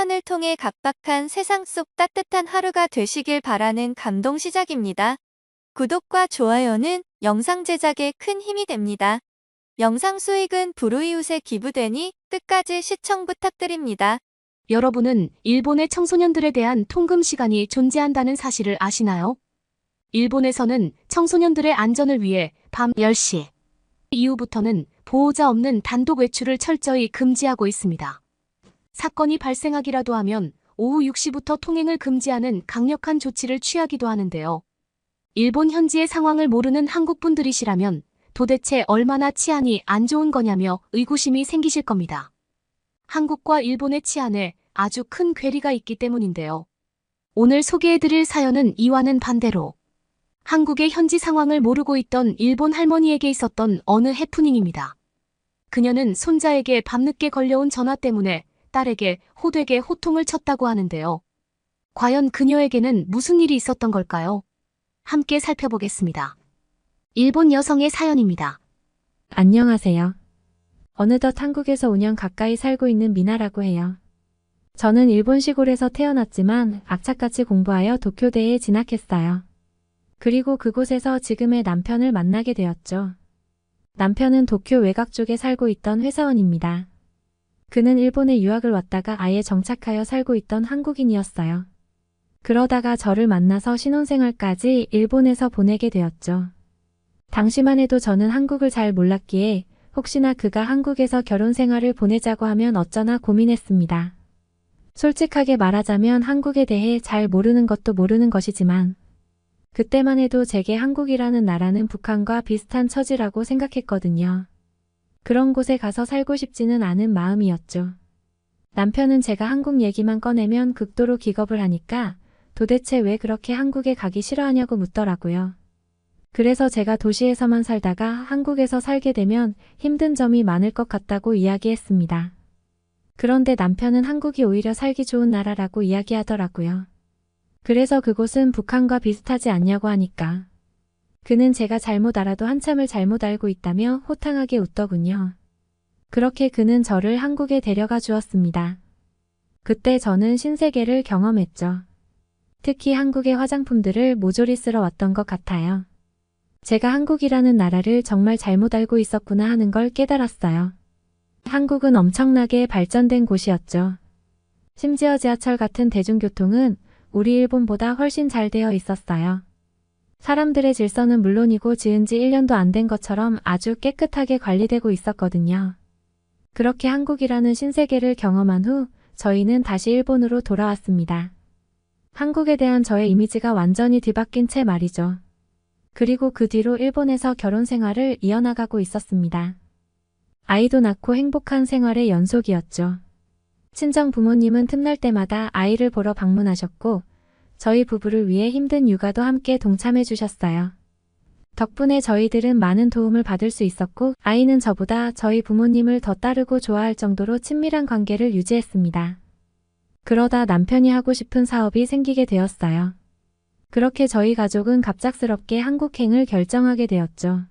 사연을 통해 각박한 세상 속 따뜻한 하루가 되시길 바라는 감동 시작입니다. 구독과 좋아요는 영상 제작에 큰 힘이 됩니다. 영상 수익은 불우이웃에 기부되니 끝까지 시청 부탁드립니다. 여러분은 일본의 청소년들에 대한 통금 시간이 존재한다는 사실을 아시나요? 일본에서는 청소년들의 안전을 위해 밤 10시 이후부터는 보호자 없는 단독 외출을 철저히 금지하고 있습니다. 사건이 발생하기라도 하면 오후 6시부터 통행을 금지하는 강력한 조치를 취하기도 하는데요. 일본 현지의 상황을 모르는 한국분들이시라면 도대체 얼마나 치안이 안 좋은 거냐며 의구심이 생기실 겁니다. 한국과 일본의 치안에 아주 큰 괴리가 있기 때문인데요. 오늘 소개해드릴 사연은 이와는 반대로 한국의 현지 상황을 모르고 있던 일본 할머니에게 있었던 어느 해프닝입니다. 그녀는 손자에게 밤늦게 걸려온 전화 때문에 딸에게 호되게 호통을 쳤다고 하는데요. 과연 그녀에게는 무슨 일이 있었던 걸까요? 함께 살펴보겠습니다. 일본 여성의 사연입니다. 안녕하세요. 어느덧 한국에서 5년 가까이 살고 있는 미나라고 해요. 저는 일본 시골에서 태어났지만 악착같이 공부하여 도쿄대에 진학했어요. 그리고 그곳에서 지금의 남편을 만나게 되었죠. 남편은 도쿄 외곽 쪽에 살고 있던 회사원입니다. 그는 일본에 유학을 왔다가 아예 정착하여 살고 있던 한국인이었어요. 그러다가 저를 만나서 신혼생활까지 일본에서 보내게 되었죠. 당시만 해도 저는 한국을 잘 몰랐기에 혹시나 그가 한국에서 결혼 생활을 보내자고 하면 어쩌나 고민했습니다. 솔직하게 말하자면 한국에 대해 잘 모르는 것도 모르는 것이지만 그때만 해도 제게 한국이라는 나라는 북한과 비슷한 처지라고 생각했거든요. 그런 곳에 가서 살고 싶지는 않은 마음이었죠. 남편은 제가 한국 얘기만 꺼내면 극도로 기겁을 하니까 도대체 왜 그렇게 한국에 가기 싫어하냐고 묻더라고요. 그래서 제가 도시에서만 살다가 한국에서 살게 되면 힘든 점이 많을 것 같다고 이야기했습니다. 그런데 남편은 한국이 오히려 살기 좋은 나라라고 이야기하더라고요. 그래서 그곳은 북한과 비슷하지 않냐고 하니까 그는 제가 잘못 알아도 한참을 잘못 알고 있다며 호탕하게 웃더군요. 그렇게 그는 저를 한국에 데려가 주었습니다. 그때 저는 신세계를 경험했죠. 특히 한국의 화장품들을 모조리 쓸어 왔던 것 같아요. 제가 한국이라는 나라를 정말 잘못 알고 있었구나 하는 걸 깨달았어요. 한국은 엄청나게 발전된 곳이었죠. 심지어 지하철 같은 대중교통은 우리 일본보다 훨씬 잘 되어 있었어요. 사람들의 질서는 물론이고 지은 지 1년도 안 된 것처럼 아주 깨끗하게 관리되고 있었거든요. 그렇게 한국이라는 신세계를 경험한 후 저희는 다시 일본으로 돌아왔습니다. 한국에 대한 저의 이미지가 완전히 뒤바뀐 채 말이죠. 그리고 그 뒤로 일본에서 결혼 생활을 이어나가고 있었습니다. 아이도 낳고 행복한 생활의 연속이었죠. 친정 부모님은 틈날 때마다 아이를 보러 방문하셨고 저희 부부를 위해 힘든 육아도 함께 동참해 주셨어요. 덕분에 저희들은 많은 도움을 받을 수 있었고 아이는 저보다 저희 부모님을 더 따르고 좋아할 정도로 친밀한 관계를 유지했습니다. 그러다 남편이 하고 싶은 사업이 생기게 되었어요. 그렇게 저희 가족은 갑작스럽게 한국행을 결정하게 되었죠.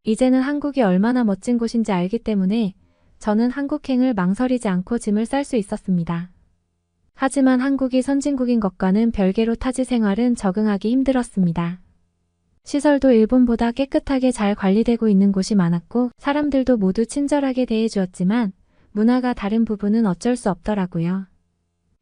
이제는 한국이 얼마나 멋진 곳인지 알기 때문에 저는 한국행을 망설이지 않고 짐을 쌀 수 있었습니다. 하지만 한국이 선진국인 것과는 별개로 타지 생활은 적응하기 힘들었습니다. 시설도 일본보다 깨끗하게 잘 관리되고 있는 곳이 많았고 사람들도 모두 친절하게 대해주었지만 문화가 다른 부분은 어쩔 수 없더라고요.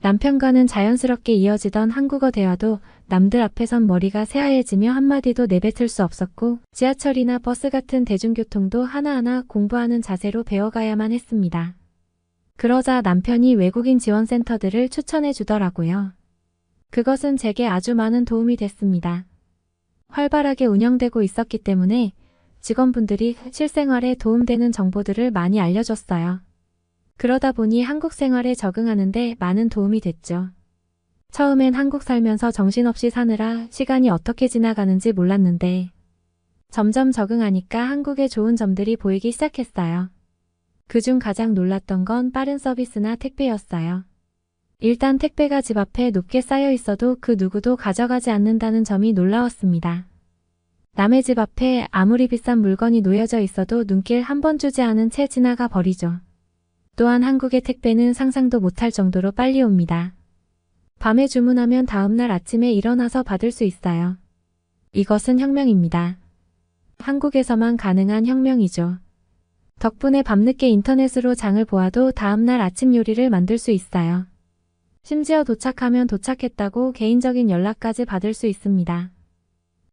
남편과는 자연스럽게 이어지던 한국어 대화도 남들 앞에선 머리가 새하얘지며 한마디도 내뱉을 수 없었고 지하철이나 버스 같은 대중교통도 하나하나 공부하는 자세로 배워가야만 했습니다. 그러자 남편이 외국인 지원센터들을 추천해 주더라고요. 그것은 제게 아주 많은 도움이 됐습니다. 활발하게 운영되고 있었기 때문에 직원분들이 실생활에 도움되는 정보들을 많이 알려줬어요. 그러다 보니 한국 생활에 적응하는데 많은 도움이 됐죠. 처음엔 한국 살면서 정신없이 사느라 시간이 어떻게 지나가는지 몰랐는데 점점 적응하니까 한국의 좋은 점들이 보이기 시작했어요. 그중 가장 놀랐던 건 빠른 서비스나 택배였어요. 일단 택배가 집 앞에 높게 쌓여 있어도 그 누구도 가져가지 않는다는 점이 놀라웠습니다. 남의 집 앞에 아무리 비싼 물건이 놓여져 있어도 눈길 한 번 주지 않은 채 지나가 버리죠. 또한 한국의 택배는 상상도 못할 정도로 빨리 옵니다. 밤에 주문하면 다음날 아침에 일어나서 받을 수 있어요. 이것은 혁명입니다. 한국에서만 가능한 혁명이죠. 덕분에 밤늦게 인터넷으로 장을 보아도 다음날 아침 요리를 만들 수 있어요. 심지어 도착하면 도착했다고 개인적인 연락까지 받을 수 있습니다.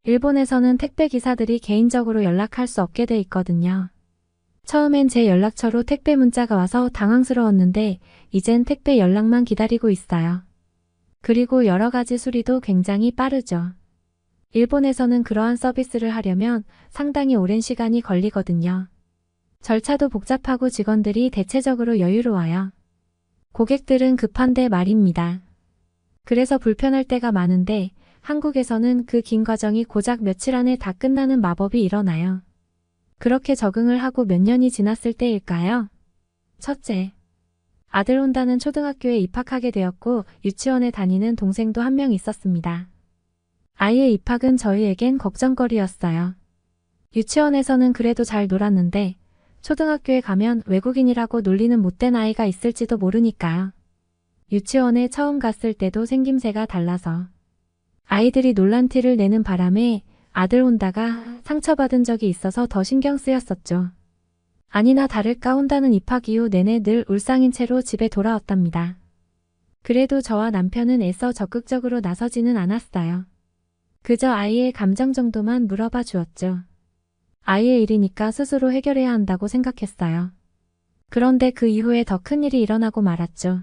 일본에서는 택배 기사들이 개인적으로 연락할 수 없게 돼 있거든요. 처음엔 제 연락처로 택배 문자가 와서 당황스러웠는데 이젠 택배 연락만 기다리고 있어요. 그리고 여러 가지 수리도 굉장히 빠르죠. 일본에서는 그러한 서비스를 하려면 상당히 오랜 시간이 걸리거든요. 절차도 복잡하고 직원들이 대체적으로 여유로워요. 고객들은 급한데 말입니다. 그래서 불편할 때가 많은데 한국에서는 그 긴 과정이 고작 며칠 안에 다 끝나는 마법이 일어나요. 그렇게 적응을 하고 몇 년이 지났을 때일까요? 첫째, 아들 혼다는 초등학교에 입학하게 되었고 유치원에 다니는 동생도 한 명 있었습니다. 아이의 입학은 저희에겐 걱정거리였어요. 유치원에서는 그래도 잘 놀았는데 초등학교에 가면 외국인이라고 놀리는 못된 아이가 있을지도 모르니까요. 유치원에 처음 갔을 때도 생김새가 달라서 아이들이 놀란 티를 내는 바람에 아들 혼다가 상처받은 적이 있어서 더 신경 쓰였었죠. 아니나 다를까 혼다는 입학 이후 내내 늘 울상인 채로 집에 돌아왔답니다. 그래도 저와 남편은 애써 적극적으로 나서지는 않았어요. 그저 아이의 감정 정도만 물어봐 주었죠. 아이의 일이니까 스스로 해결해야 한다고 생각했어요. 그런데 그 이후에 더 큰 일이 일어나고 말았죠.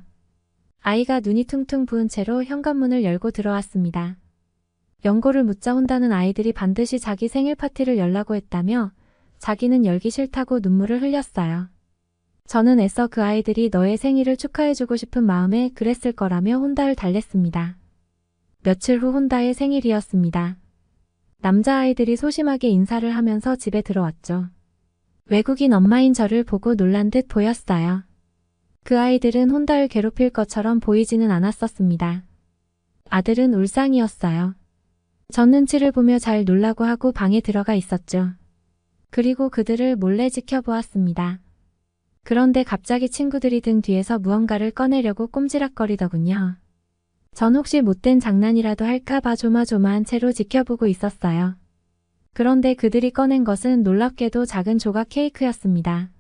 아이가 눈이 퉁퉁 부은 채로 현관문을 열고 들어왔습니다. 연고를 묻자 혼다는 아이들이 반드시 자기 생일 파티를 열라고 했다며 자기는 열기 싫다고 눈물을 흘렸어요. 저는 애써 그 아이들이 너의 생일을 축하해주고 싶은 마음에 그랬을 거라며 혼다를 달랬습니다. 며칠 후 혼다의 생일이었습니다. 남자아이들이 소심하게 인사를 하면서 집에 들어왔죠. 외국인 엄마인 저를 보고 놀란 듯 보였어요. 그 아이들은 혼다를 괴롭힐 것처럼 보이지는 않았었습니다. 아들은 울상이었어요. 전 눈치를 보며 잘 놀라고 하고 방에 들어가 있었죠. 그리고 그들을 몰래 지켜보았습니다. 그런데 갑자기 친구들이 등 뒤에서 무언가를 꺼내려고 꼼지락거리더군요. 전 혹시 못된 장난이라도 할까봐 조마조마한 채로 지켜보고 있었어요. 그런데 그들이 꺼낸 것은 놀랍게도 작은 조각 케이크였습니다.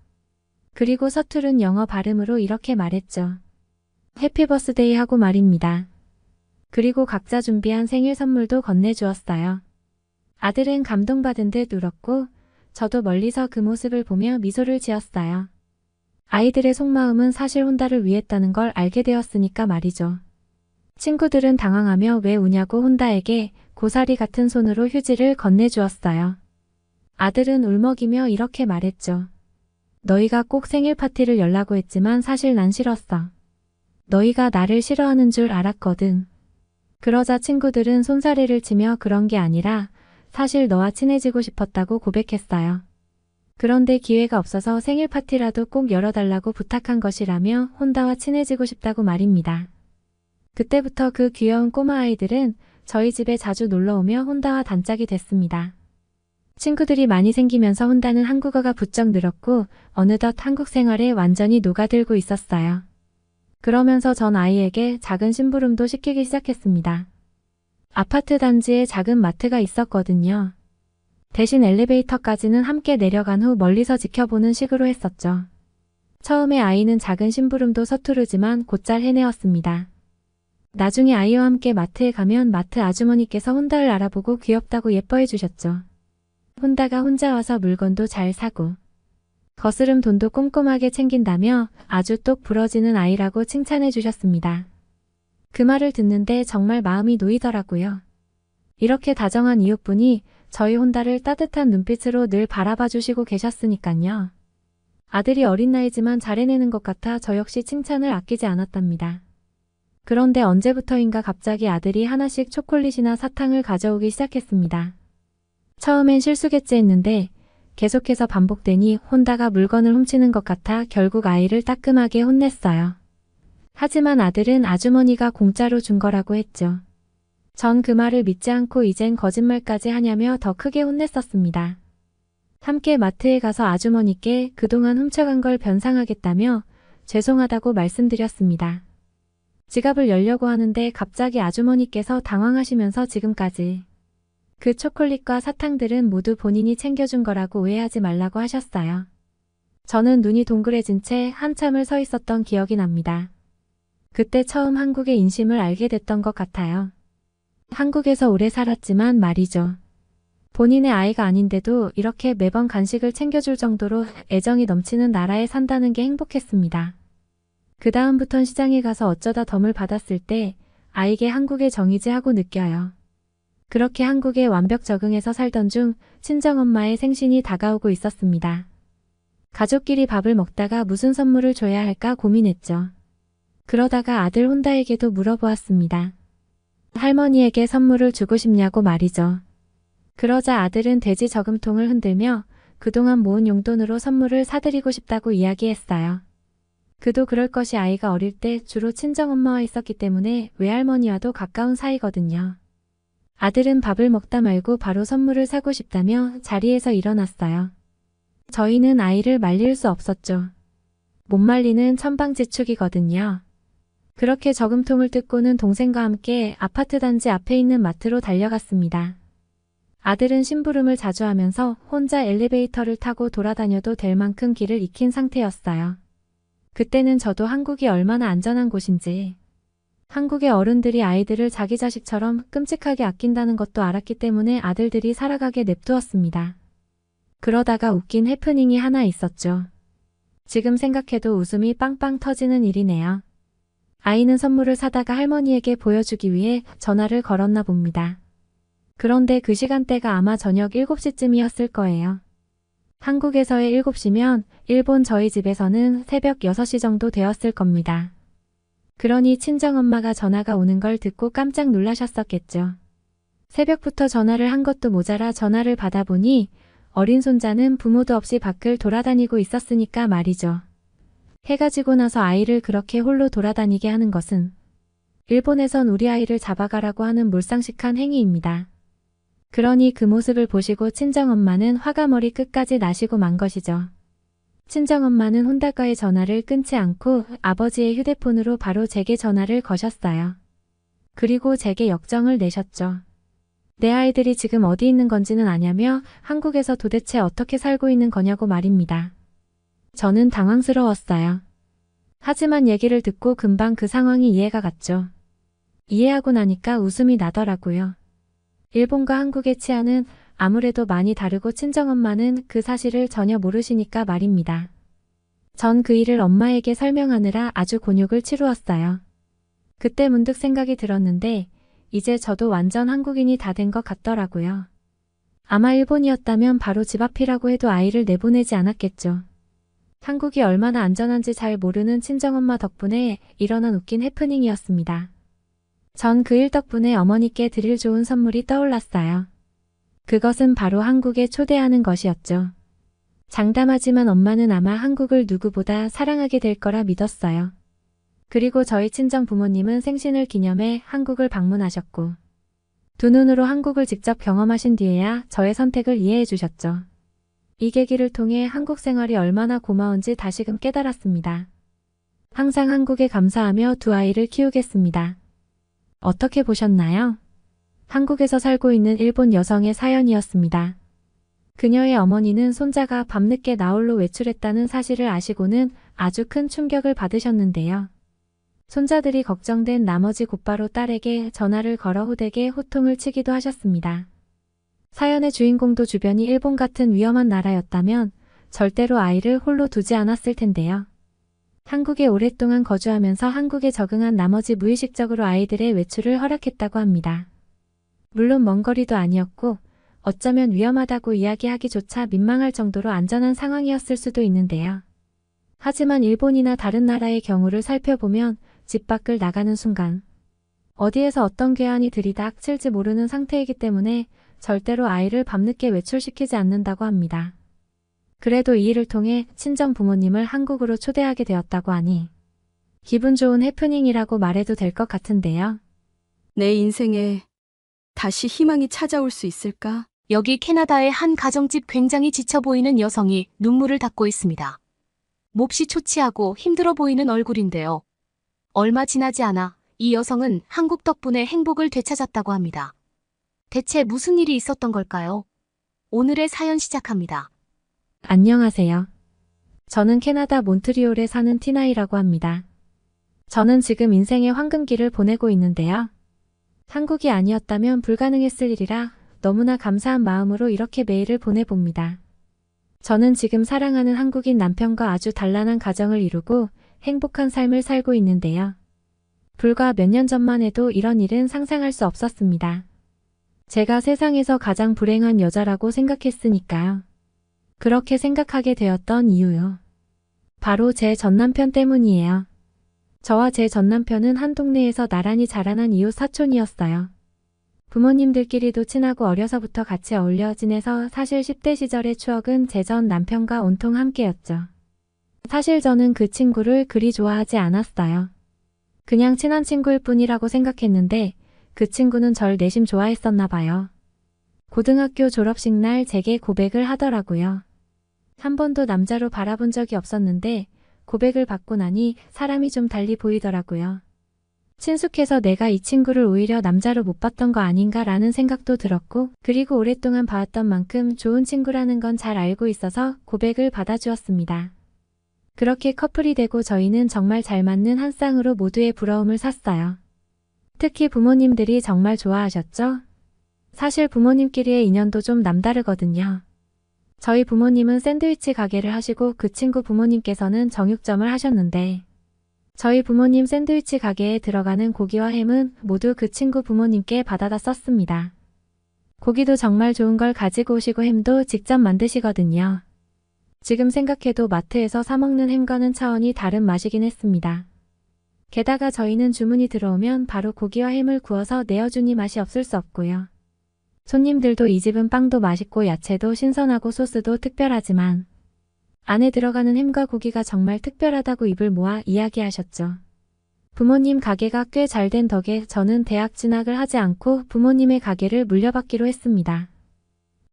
그리고 서투른 영어 발음으로 이렇게 말했죠. 해피 버스데이 하고 말입니다. 그리고 각자 준비한 생일 선물도 건네주었어요. 아들은 감동받은 듯 울었고 저도 멀리서 그 모습을 보며 미소를 지었어요. 아이들의 속마음은 사실 혼다를 위했다는 걸 알게 되었으니까 말이죠. 친구들은 당황하며 왜 우냐고 혼다에게 고사리 같은 손으로 휴지를 건네주었어요. 아들은 울먹이며 이렇게 말했죠. 너희가 꼭 생일 파티를 열라고 했지만 사실 난 싫었어. 너희가 나를 싫어하는 줄 알았거든. 그러자 친구들은 손사래를 치며 그런 게 아니라 사실 너와 친해지고 싶었다고 고백했어요. 그런데 기회가 없어서 생일 파티라도 꼭 열어달라고 부탁한 것이라며 혼다와 친해지고 싶다고 말입니다. 그때부터 그 귀여운 꼬마 아이들은 저희 집에 자주 놀러오며 혼다와 단짝이 됐습니다. 친구들이 많이 생기면서 혼다는 한국어가 부쩍 늘었고 어느덧 한국 생활에 완전히 녹아들고 있었어요. 그러면서 전 아이에게 작은 심부름도 시키기 시작했습니다. 아파트 단지에 작은 마트가 있었거든요. 대신 엘리베이터까지는 함께 내려간 후 멀리서 지켜보는 식으로 했었죠. 처음에 아이는 작은 심부름도 서투르지만 곧잘 해내었습니다. 나중에 아이와 함께 마트에 가면 마트 아주머니께서 혼다를 알아보고 귀엽다고 예뻐해 주셨죠. 혼다가 혼자 와서 물건도 잘 사고 거스름 돈도 꼼꼼하게 챙긴다며 아주 똑 부러지는 아이라고 칭찬해 주셨습니다. 그 말을 듣는데 정말 마음이 놓이더라고요. 이렇게 다정한 이웃분이 저희 혼다를 따뜻한 눈빛으로 늘 바라봐 주시고 계셨으니깐요. 아들이 어린 나이지만 잘 해내는 것 같아 저 역시 칭찬을 아끼지 않았답니다. 그런데 언제부터인가 갑자기 아들이 하나씩 초콜릿이나 사탕을 가져오기 시작했습니다. 처음엔 실수겠지 했는데 계속해서 반복되니 혼다가 물건을 훔치는 것 같아 결국 아이를 따끔하게 혼냈어요. 하지만 아들은 아주머니가 공짜로 준 거라고 했죠. 전 그 말을 믿지 않고 이젠 거짓말까지 하냐며 더 크게 혼냈었습니다. 함께 마트에 가서 아주머니께 그동안 훔쳐간 걸 변상하겠다며 죄송하다고 말씀드렸습니다. 지갑을 열려고 하는데 갑자기 아주머니께서 당황하시면서 지금까지 그 초콜릿과 사탕들은 모두 본인이 챙겨준 거라고 오해하지 말라고 하셨어요. 저는 눈이 동그래진 채 한참을 서 있었던 기억이 납니다. 그때 처음 한국의 인심을 알게 됐던 것 같아요. 한국에서 오래 살았지만 말이죠. 본인의 아이가 아닌데도 이렇게 매번 간식을 챙겨줄 정도로 애정이 넘치는 나라에 산다는 게 행복했습니다. 그 다음부턴 시장에 가서 어쩌다 덤을 받았을 때 아이게 한국의 정이지 하고 느껴요. 그렇게 한국에 완벽 적응해서 살던 중 친정엄마의 생신이 다가오고 있었습니다. 가족끼리 밥을 먹다가 무슨 선물을 줘야 할까 고민했죠. 그러다가 아들 혼다에게도 물어보았습니다. 할머니에게 선물을 주고 싶냐고 말이죠. 그러자 아들은 돼지 저금통을 흔들며 그동안 모은 용돈으로 선물을 사드리고 싶다고 이야기했어요. 그도 그럴 것이 아이가 어릴 때 주로 친정엄마와 있었기 때문에 외할머니와도 가까운 사이거든요. 아들은 밥을 먹다 말고 바로 선물을 사고 싶다며 자리에서 일어났어요. 저희는 아이를 말릴 수 없었죠. 못 말리는 천방지축이거든요. 그렇게 저금통을 뜯고는 동생과 함께 아파트 단지 앞에 있는 마트로 달려갔습니다. 아들은 심부름을 자주 하면서 혼자 엘리베이터를 타고 돌아다녀도 될 만큼 길을 익힌 상태였어요. 그때는 저도 한국이 얼마나 안전한 곳인지, 한국의 어른들이 아이들을 자기 자식처럼 끔찍하게 아낀다는 것도 알았기 때문에 아들들이 살아가게 냅두었습니다. 그러다가 웃긴 해프닝이 하나 있었죠. 지금 생각해도 웃음이 빵빵 터지는 일이네요. 아이는 선물을 사다가 할머니에게 보여주기 위해 전화를 걸었나 봅니다. 그런데 그 시간대가 아마 저녁 7시쯤이었을 거예요. 한국에서의 7시면 일본 저희 집에서는 새벽 6시 정도 되었을 겁니다. 그러니 친정엄마가 전화가 오는 걸 듣고 깜짝 놀라셨었겠죠. 새벽부터 전화를 한 것도 모자라 전화를 받아보니 어린 손자는 부모도 없이 밖을 돌아다니고 있었으니까 말이죠. 해가 지고 나서 아이를 그렇게 홀로 돌아다니게 하는 것은 일본에선 우리 아이를 잡아가라고 하는 몰상식한 행위입니다. 그러니 그 모습을 보시고 친정엄마는 화가 머리 끝까지 나시고 만 것이죠. 친정엄마는 혼다과의 전화를 끊지 않고 아버지의 휴대폰으로 바로 제게 전화를 거셨어요. 그리고 제게 역정을 내셨죠. 내 아이들이 지금 어디 있는 건지는 아냐며 한국에서 도대체 어떻게 살고 있는 거냐고 말입니다. 저는 당황스러웠어요. 하지만 얘기를 듣고 금방 그 상황이 이해가 갔죠. 이해하고 나니까 웃음이 나더라고요. 일본과 한국의 치안은 아무래도 많이 다르고 친정엄마는 그 사실을 전혀 모르시니까 말입니다. 전 그 일을 엄마에게 설명하느라 아주 곤욕을 치루었어요. 그때 문득 생각이 들었는데 이제 저도 완전 한국인이 다 된 것 같더라고요. 아마 일본이었다면 바로 집 앞이라고 해도 아이를 내보내지 않았겠죠. 한국이 얼마나 안전한지 잘 모르는 친정엄마 덕분에 일어난 웃긴 해프닝이었습니다. 전 그 일 덕분에 어머니께 드릴 좋은 선물이 떠올랐어요. 그것은 바로 한국에 초대하는 것이었죠. 장담하지만 엄마는 아마 한국을 누구보다 사랑하게 될 거라 믿었어요. 그리고 저희 친정 부모님은 생신을 기념해 한국을 방문하셨고 두 눈으로 한국을 직접 경험하신 뒤에야 저의 선택을 이해해 주셨죠. 이 계기를 통해 한국 생활이 얼마나 고마운지 다시금 깨달았습니다. 항상 한국에 감사하며 두 아이를 키우겠습니다. 어떻게 보셨나요? 한국에서 살고 있는 일본 여성의 사연이었습니다. 그녀의 어머니는 손자가 밤늦게 나홀로 외출했다는 사실을 아시고는 아주 큰 충격을 받으셨는데요. 손자들이 걱정된 나머지 곧바로 딸에게 전화를 걸어 호되게 호통을 치기도 하셨습니다. 사연의 주인공도 주변이 일본 같은 위험한 나라였다면 절대로 아이를 홀로 두지 않았을 텐데요. 한국에 오랫동안 거주하면서 한국에 적응한 나머지 무의식적으로 아이들의 외출을 허락했다고 합니다. 물론 먼 거리도 아니었고 어쩌면 위험하다고 이야기하기조차 민망할 정도로 안전한 상황이었을 수도 있는데요. 하지만 일본이나 다른 나라의 경우를 살펴보면 집 밖을 나가는 순간 어디에서 어떤 괴한이 들이닥칠지 모르는 상태이기 때문에 절대로 아이를 밤늦게 외출시키지 않는다고 합니다. 그래도 이 일을 통해 친정 부모님을 한국으로 초대하게 되었다고 하니 기분 좋은 해프닝이라고 말해도 될 것 같은데요. 내 인생에 다시 희망이 찾아올 수 있을까? 여기 캐나다의 한 가정집 굉장히 지쳐 보이는 여성이 눈물을 닦고 있습니다. 몹시 초췌하고 힘들어 보이는 얼굴인데요. 얼마 지나지 않아 이 여성은 한국 덕분에 행복을 되찾았다고 합니다. 대체 무슨 일이 있었던 걸까요? 오늘의 사연 시작합니다. 안녕하세요. 저는 캐나다 몬트리올에 사는 티나이라고 합니다. 저는 지금 인생의 황금기를 보내고 있는데요. 한국이 아니었다면 불가능했을 일이라 너무나 감사한 마음으로 이렇게 메일을 보내봅니다. 저는 지금 사랑하는 한국인 남편과 아주 단란한 가정을 이루고 행복한 삶을 살고 있는데요. 불과 몇 년 전만 해도 이런 일은 상상할 수 없었습니다. 제가 세상에서 가장 불행한 여자라고 생각했으니까요. 그렇게 생각하게 되었던 이유요. 바로 제 전남편 때문이에요. 저와 제 전남편은 한 동네에서 나란히 자라난 이웃 사촌이었어요. 부모님들끼리도 친하고 어려서부터 같이 어울려 지내서 사실 10대 시절의 추억은 제 전 남편과 온통 함께였죠. 사실 저는 그 친구를 그리 좋아하지 않았어요. 그냥 친한 친구일 뿐이라고 생각했는데 그 친구는 절 내심 좋아했었나 봐요. 고등학교 졸업식 날 제게 고백을 하더라고요. 한 번도 남자로 바라본 적이 없었는데 고백을 받고 나니 사람이 좀 달리 보이더라고요. 친숙해서 내가 이 친구를 오히려 남자로 못 봤던 거 아닌가라는 생각도 들었고, 그리고 오랫동안 봐왔던 만큼 좋은 친구라는 건 잘 알고 있어서 고백을 받아주었습니다. 그렇게 커플이 되고 저희는 정말 잘 맞는 한 쌍으로 모두의 부러움을 샀어요. 특히 부모님들이 정말 좋아하셨죠? 사실 부모님끼리의 인연도 좀 남다르거든요. 저희 부모님은 샌드위치 가게를 하시고 그 친구 부모님께서는 정육점을 하셨는데, 저희 부모님 샌드위치 가게에 들어가는 고기와 햄은 모두 그 친구 부모님께 받아다 썼습니다. 고기도 정말 좋은 걸 가지고 오시고 햄도 직접 만드시거든요. 지금 생각해도 마트에서 사 먹는 햄과는 차원이 다른 맛이긴 했습니다. 게다가 저희는 주문이 들어오면 바로 고기와 햄을 구워서 내어주니 맛이 없을 수 없고요. 손님들도 이 집은 빵도 맛있고 야채도 신선하고 소스도 특별하지만 안에 들어가는 햄과 고기가 정말 특별하다고 입을 모아 이야기하셨죠. 부모님 가게가 꽤 잘 된 덕에 저는 대학 진학을 하지 않고 부모님의 가게를 물려받기로 했습니다.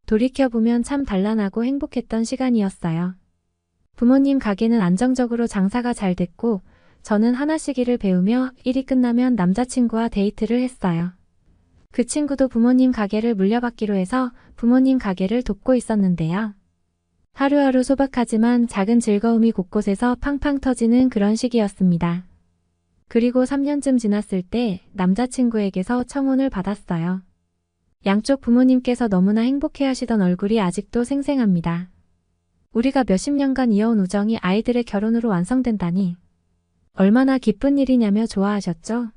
돌이켜보면 참 단란하고 행복했던 시간이었어요. 부모님 가게는 안정적으로 장사가 잘 됐고 저는 하나씩 일을 배우며 일이 끝나면 남자친구와 데이트를 했어요. 그 친구도 부모님 가게를 물려받기로 해서 부모님 가게를 돕고 있었는데요. 하루하루 소박하지만 작은 즐거움이 곳곳에서 팡팡 터지는 그런 시기였습니다. 그리고 3년쯤 지났을 때 남자친구에게서 청혼을 받았어요. 양쪽 부모님께서 너무나 행복해하시던 얼굴이 아직도 생생합니다. 우리가 몇십 년간 이어온 우정이 아이들의 결혼으로 완성된다니 얼마나 기쁜 일이냐며 좋아하셨죠?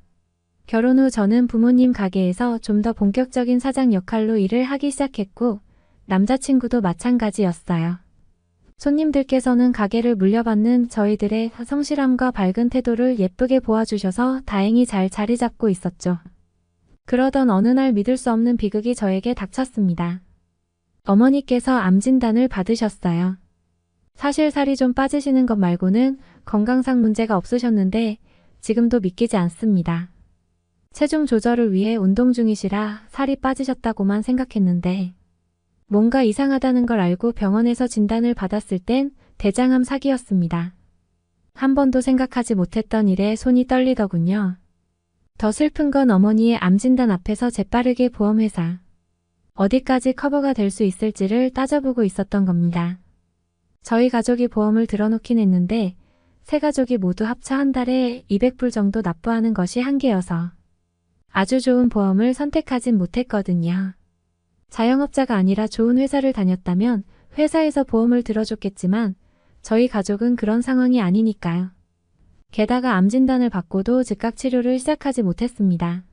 결혼 후 저는 부모님 가게에서 좀 더 본격적인 사장 역할로 일을 하기 시작했고 남자친구도 마찬가지였어요. 손님들께서는 가게를 물려받는 저희들의 성실함과 밝은 태도를 예쁘게 보아주셔서 다행히 잘 자리 잡고 있었죠. 그러던 어느 날 믿을 수 없는 비극이 저에게 닥쳤습니다. 어머니께서 암 진단을 받으셨어요. 사실 살이 좀 빠지시는 것 말고는 건강상 문제가 없으셨는데 지금도 믿기지 않습니다. 체중 조절을 위해 운동 중이시라 살이 빠지셨다고만 생각했는데 뭔가 이상하다는 걸 알고 병원에서 진단을 받았을 땐 대장암 사기였습니다. 한 번도 생각하지 못했던 일에 손이 떨리더군요. 더 슬픈 건 어머니의 암 진단 앞에서 재빠르게 보험회사 어디까지 커버가 될 수 있을지를 따져보고 있었던 겁니다. 저희 가족이 보험을 들어놓긴 했는데 세 가족이 모두 합쳐 한 달에 200불 정도 납부하는 것이 한계여서 아주 좋은 보험을 선택하진 못했거든요. 자영업자가 아니라 좋은 회사를 다녔다면 회사에서 보험을 들어줬겠지만 저희 가족은 그런 상황이 아니니까요. 게다가 암 진단을 받고도 즉각 치료를 시작하지 못했습니다.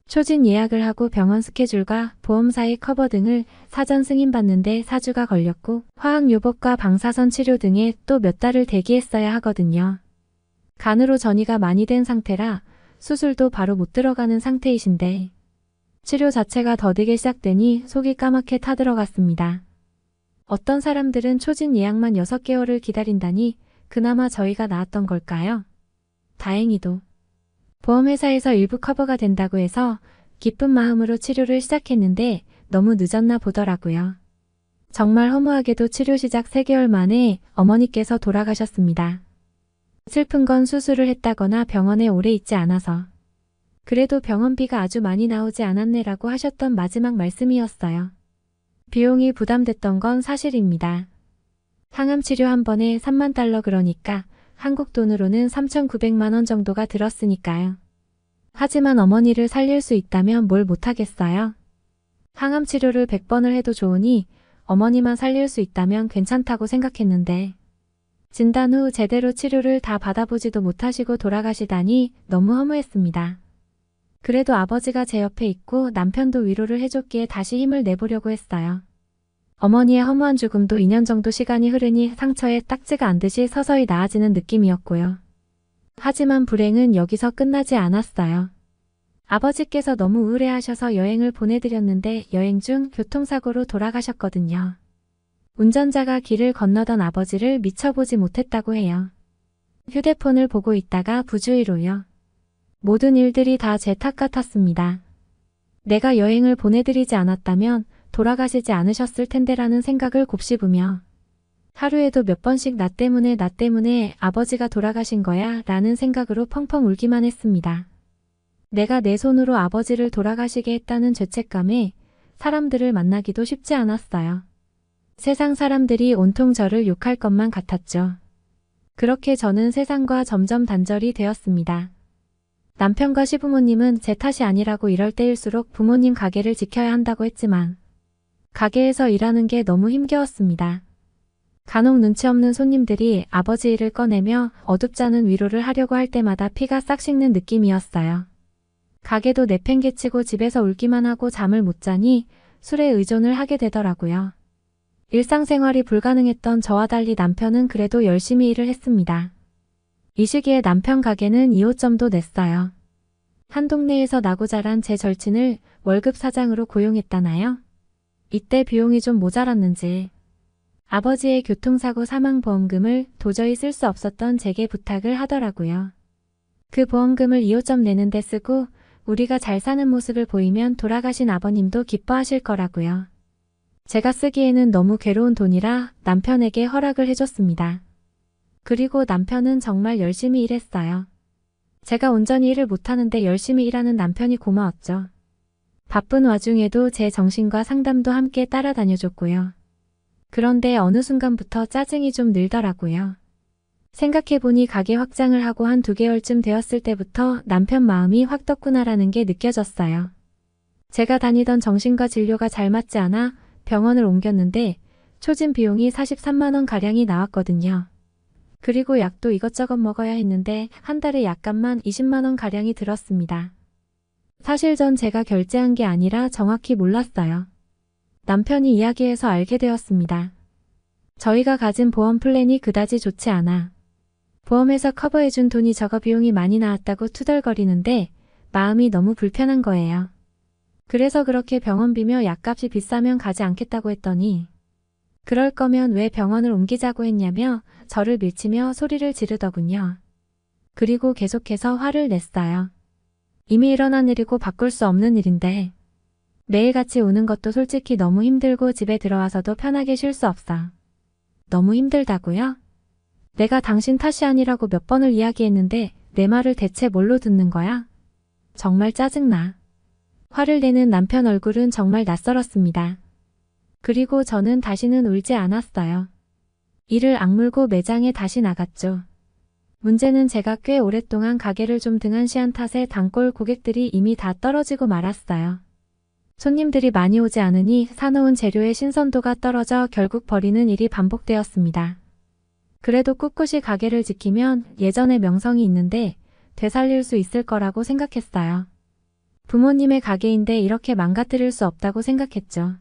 초진 예약을 하고 병원 스케줄과 보험사의 커버 등을 사전 승인받는데 4주가 걸렸고 화학요법과 방사선 치료 등에 또 몇 달을 대기했어야 하거든요. 간으로 전이가 많이 된 상태라 수술도 바로 못 들어가는 상태이신데 치료 자체가 더디게 시작되니 속이 까맣게 타들어갔습니다. 어떤 사람들은 초진 예약만 6개월을 기다린다니 그나마 저희가 나았던 걸까요? 다행히도 보험회사에서 일부 커버가 된다고 해서 기쁜 마음으로 치료를 시작했는데 너무 늦었나 보더라고요. 정말 허무하게도 치료 시작 3개월 만에 어머니께서 돌아가셨습니다. 슬픈 건 수술을 했다거나 병원에 오래 있지 않아서. 그래도 병원비가 아주 많이 나오지 않았네라고 하셨던 마지막 말씀이었어요. 비용이 부담됐던 건 사실입니다. 항암 치료 한 번에 3만 달러 그러니까 한국 돈으로는 3,900만 원 정도가 들었으니까요. 하지만 어머니를 살릴 수 있다면 뭘 못하겠어요. 항암 치료를 100번을 해도 좋으니 어머니만 살릴 수 있다면 괜찮다고 생각했는데 진단 후 제대로 치료를 다 받아보지도 못하시고 돌아가시다니 너무 허무했습니다. 그래도 아버지가 제 옆에 있고 남편도 위로를 해줬기에 다시 힘을 내보려고 했어요. 어머니의 허무한 죽음도 2년 정도 시간이 흐르니 상처에 딱지가 안 듯이 서서히 나아지는 느낌이었고요. 하지만 불행은 여기서 끝나지 않았어요. 아버지께서 너무 우울해하셔서 여행을 보내드렸는데 여행 중 교통사고로 돌아가셨거든요. 운전자가 길을 건너던 아버지를 미쳐보지 못했다고 해요. 휴대폰을 보고 있다가 부주의로요. 모든 일들이 다 제 탓 같았습니다. 내가 여행을 보내드리지 않았다면 돌아가시지 않으셨을 텐데라는 생각을 곱씹으며 하루에도 몇 번씩 나 때문에 아버지가 돌아가신 거야 라는 생각으로 펑펑 울기만 했습니다. 내가 내 손으로 아버지를 돌아가시게 했다는 죄책감에 사람들을 만나기도 쉽지 않았어요. 세상 사람들이 온통 저를 욕할 것만 같았죠. 그렇게 저는 세상과 점점 단절이 되었습니다. 남편과 시부모님은 제 탓이 아니라고 이럴 때일수록 부모님 가게를 지켜야 한다고 했지만 가게에서 일하는 게 너무 힘겨웠습니다. 간혹 눈치 없는 손님들이 아버지 일을 꺼내며 어둡잖은 위로를 하려고 할 때마다 피가 싹 식는 느낌이었어요. 가게도 내팽개치고 집에서 울기만 하고 잠을 못 자니 술에 의존을 하게 되더라고요. 일상생활이 불가능했던 저와 달리 남편은 그래도 열심히 일을 했습니다. 이 시기에 남편 가게는 2호점도 냈어요. 한 동네에서 나고 자란 제 절친을 월급 사장으로 고용했다나요? 이때 비용이 좀 모자랐는지 아버지의 교통사고 사망보험금을 도저히 쓸 수 없었던 제게 부탁을 하더라고요. 그 보험금을 2호점 내는데 쓰고 우리가 잘 사는 모습을 보이면 돌아가신 아버님도 기뻐하실 거라고요. 제가 쓰기에는 너무 괴로운 돈이라 남편에게 허락을 해줬습니다. 그리고 남편은 정말 열심히 일했어요. 제가 온전히 일을 못하는데 열심히 일하는 남편이 고마웠죠. 바쁜 와중에도 제 정신과 상담도 함께 따라다녀줬고요. 그런데 어느 순간부터 짜증이 좀 늘더라고요. 생각해보니 가게 확장을 하고 한 2개월쯤 되었을 때부터 남편 마음이 확 떴구나라는 게 느껴졌어요. 제가 다니던 정신과 진료가 잘 맞지 않아 병원을 옮겼는데 초진 비용이 43만 원 가량이 나왔거든요. 그리고 약도 이것저것 먹어야 했는데 한 달에 약값만 20만 원 가량이 들었습니다. 사실 전 제가 결제한 게 아니라 정확히 몰랐어요. 남편이 이야기해서 알게 되었습니다. 저희가 가진 보험 플랜이 그다지 좋지 않아. 보험에서 커버해준 돈이 적어 비용이 많이 나왔다고 투덜거리는데 마음이 너무 불편한 거예요. 그래서 그렇게 병원비며 약값이 비싸면 가지 않겠다고 했더니 그럴 거면 왜 병원을 옮기자고 했냐며 저를 밀치며 소리를 지르더군요. 그리고 계속해서 화를 냈어요. 이미 일어난 일이고 바꿀 수 없는 일인데 매일같이 우는 것도 솔직히 너무 힘들고 집에 들어와서도 편하게 쉴 수 없어. 너무 힘들다고요? 내가 당신 탓이 아니라고 몇 번을 이야기했는데 내 말을 대체 뭘로 듣는 거야? 정말 짜증나. 화를 내는 남편 얼굴은 정말 낯설었습니다. 그리고 저는 다시는 울지 않았어요. 이를 악물고 매장에 다시 나갔죠. 문제는 제가 꽤 오랫동안 가게를 좀 등한시한 탓에 단골 고객들이 이미 다 떨어지고 말았어요. 손님들이 많이 오지 않으니 사놓은 재료의 신선도가 떨어져 결국 버리는 일이 반복되었습니다. 그래도 꿋꿋이 가게를 지키면 예전의 명성이 있는데 되살릴 수 있을 거라고 생각했어요. 부모님의 가게인데 이렇게 망가뜨릴 수 없다고 생각했죠.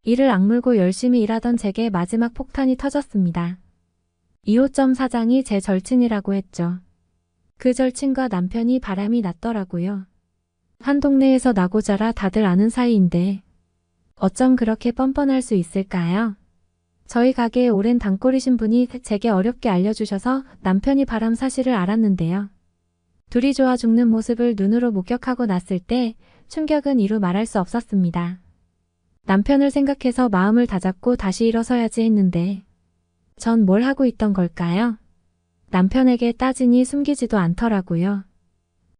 이를 악물고 열심히 일하던 제게 마지막 폭탄이 터졌습니다. 2호점 사장이 제 절친이라고 했죠. 그 절친과 남편이 바람이 났더라고요. 한 동네에서 나고 자라 다들 아는 사이인데 어쩜 그렇게 뻔뻔할 수 있을까요? 저희 가게에 오랜 단골이신 분이 제게 어렵게 알려주셔서 남편이 바람 사실을 알았는데요. 둘이 좋아 죽는 모습을 눈으로 목격하고 났을 때 충격은 이루 말할 수 없었습니다. 남편을 생각해서 마음을 다잡고 다시 일어서야지 했는데 전 뭘 하고 있던 걸까요? 남편에게 따지니 숨기지도 않더라고요.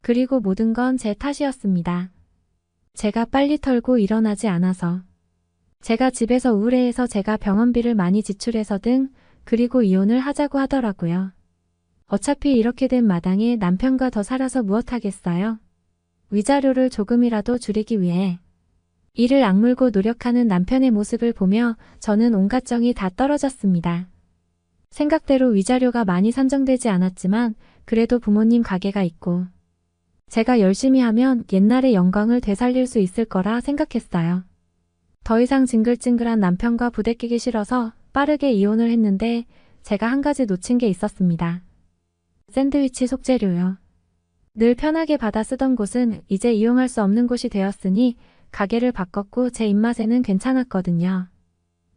그리고 모든 건 제 탓이었습니다. 제가 빨리 털고 일어나지 않아서. 제가 집에서 우울해해서 제가 병원비를 많이 지출해서 등 그리고 이혼을 하자고 하더라고요. 어차피 이렇게 된 마당에 남편과 더 살아서 무엇하겠어요? 위자료를 조금이라도 줄이기 위해 이를 악물고 노력하는 남편의 모습을 보며 저는 온갖 정이 다 떨어졌습니다. 생각대로 위자료가 많이 산정되지 않았지만 그래도 부모님 가게가 있고 제가 열심히 하면 옛날의 영광을 되살릴 수 있을 거라 생각했어요. 더 이상 징글징글한 남편과 부대끼기 싫어서 빠르게 이혼을 했는데 제가 한 가지 놓친 게 있었습니다. 샌드위치 속재료요. 늘 편하게 받아 쓰던 곳은 이제 이용할 수 없는 곳이 되었으니 가게를 바꿨고 제 입맛에는 괜찮았거든요.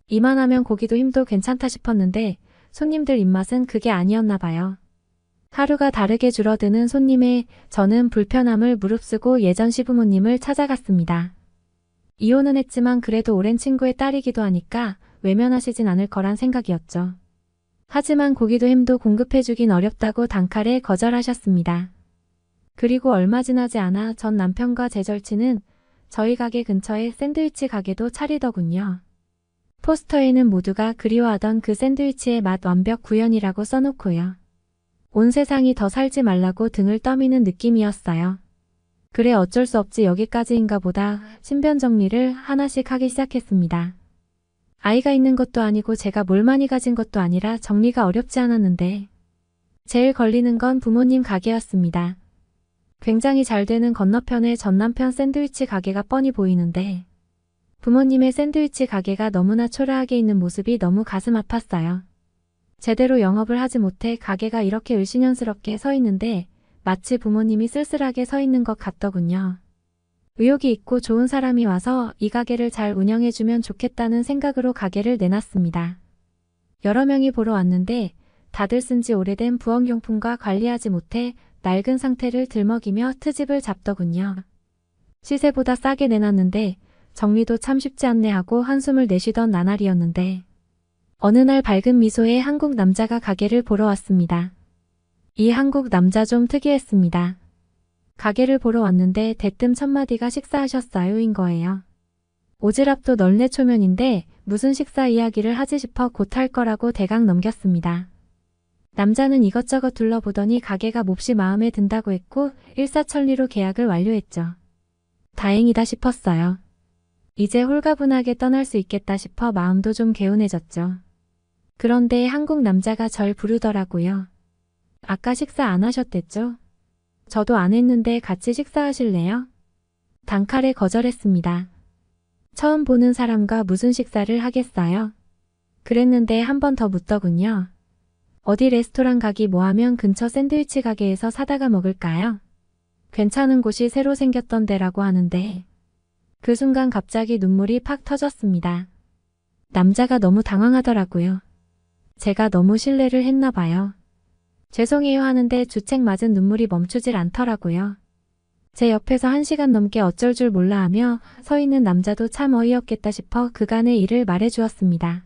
이만하면 고기도 힘도 괜찮다 싶었는데 손님들 입맛은 그게 아니었나 봐요. 하루가 다르게 줄어드는 손님에 저는 불편함을 무릅쓰고 예전 시부모님을 찾아갔습니다. 이혼은 했지만 그래도 오랜 친구의 딸이기도 하니까 외면하시진 않을 거란 생각이었죠. 하지만 고기도 햄도 공급해주긴 어렵다고 단칼에 거절하셨습니다. 그리고 얼마 지나지 않아 전 남편과 제 절친은 저희 가게 근처에 샌드위치 가게도 차리더군요. 포스터에는 모두가 그리워하던 그 샌드위치의 맛 완벽 구현이라고 써놓고요. 온 세상이 더 살지 말라고 등을 떠미는 느낌이었어요. 그래 어쩔 수 없지 여기까지인가 보다 신변 정리를 하나씩 하기 시작했습니다. 아이가 있는 것도 아니고 제가 뭘 많이 가진 것도 아니라 정리가 어렵지 않았는데 제일 걸리는 건 부모님 가게였습니다. 굉장히 잘 되는 건너편에 전 남편 샌드위치 가게가 뻔히 보이는데 부모님의 샌드위치 가게가 너무나 초라하게 있는 모습이 너무 가슴 아팠어요. 제대로 영업을 하지 못해 가게가 이렇게 을씨년스럽게 서 있는데 마치 부모님이 쓸쓸하게 서 있는 것 같더군요. 의욕이 있고 좋은 사람이 와서 이 가게를 잘 운영해주면 좋겠다는 생각으로 가게를 내놨습니다. 여러 명이 보러 왔는데 다들 쓴 지 오래된 부엌용품과 관리하지 못해 낡은 상태를 들먹이며 트집을 잡더군요. 시세보다 싸게 내놨는데 정리도 참 쉽지 않네 하고 한숨을 내쉬던 나날이었는데 어느 날 밝은 미소의 한국 남자가 가게를 보러 왔습니다. 이 한국 남자 좀 특이했습니다. 가게를 보러 왔는데 대뜸 첫마디가 식사하셨어요인 거예요. 오지랖도 널네 초면인데 무슨 식사 이야기를 하지 싶어 곧 할 거라고 대강 넘겼습니다. 남자는 이것저것 둘러보더니 가게가 몹시 마음에 든다고 했고 일사천리로 계약을 완료했죠. 다행이다 싶었어요. 이제 홀가분하게 떠날 수 있겠다 싶어 마음도 좀 개운해졌죠. 그런데 한국 남자가 절 부르더라고요. 아까 식사 안 하셨댔죠? 저도 안 했는데 같이 식사하실래요? 단칼에 거절했습니다. 처음 보는 사람과 무슨 식사를 하겠어요? 그랬는데 한 번 더 묻더군요. 어디 레스토랑 가기 뭐하면 근처 샌드위치 가게에서 사다가 먹을까요? 괜찮은 곳이 새로 생겼던 데라고 하는데 그 순간 갑자기 눈물이 팍 터졌습니다. 남자가 너무 당황하더라고요. 제가 너무 실례를 했나 봐요. 죄송해요 하는데 주책 맞은 눈물이 멈추질 않더라고요. 제 옆에서 1시간 넘게 어쩔 줄 몰라 하며 서 있는 남자도 참 어이없겠다 싶어 그간의 일을 말해주었습니다.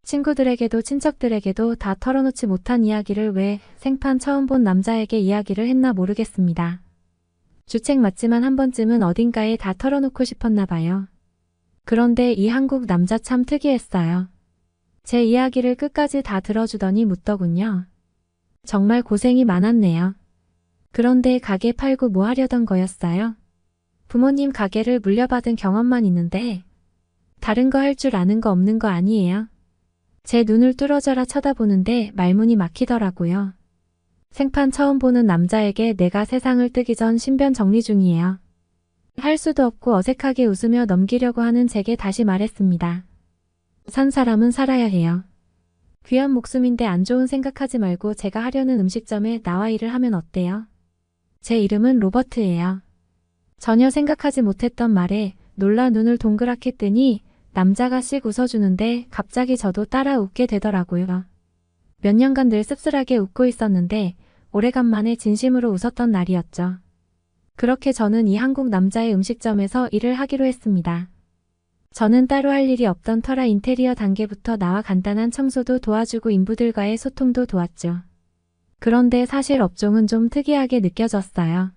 친구들에게도 친척들에게도 다 털어놓지 못한 이야기를 왜 생판 처음 본 남자에게 이야기를 했나 모르겠습니다. 주책 맞지만 한 번쯤은 어딘가에 다 털어놓고 싶었나 봐요. 그런데 이 한국 남자 참 특이했어요. 제 이야기를 끝까지 다 들어주더니 묻더군요. 정말 고생이 많았네요. 그런데 가게 팔고 뭐 하려던 거였어요? 부모님 가게를 물려받은 경험만 있는데 다른 거 할 줄 아는 거 없는 거 아니에요? 제 눈을 뚫어져라 쳐다보는데 말문이 막히더라고요. 생판 처음 보는 남자에게 내가 세상을 뜨기 전 신변 정리 중이에요. 할 수도 없고 어색하게 웃으며 넘기려고 하는 제게 다시 말했습니다. 산 사람은 살아야 해요. 귀한 목숨인데 안 좋은 생각하지 말고 제가 하려는 음식점에 나와 일을 하면 어때요? 제 이름은 로버트예요. 전혀 생각하지 못했던 말에 놀라 눈을 동그랗게 뜨니 남자가 씩 웃어주는데 갑자기 저도 따라 웃게 되더라고요. 몇 년간 늘 씁쓸하게 웃고 있었는데 오래간만에 진심으로 웃었던 날이었죠. 그렇게 저는 이 한국 남자의 음식점에서 일을 하기로 했습니다. 저는 따로 할 일이 없던 터라 인테리어 단계부터 나와 간단한 청소도 도와주고 인부들과의 소통도 도왔죠. 그런데 사실 업종은 좀 특이하게 느껴졌어요.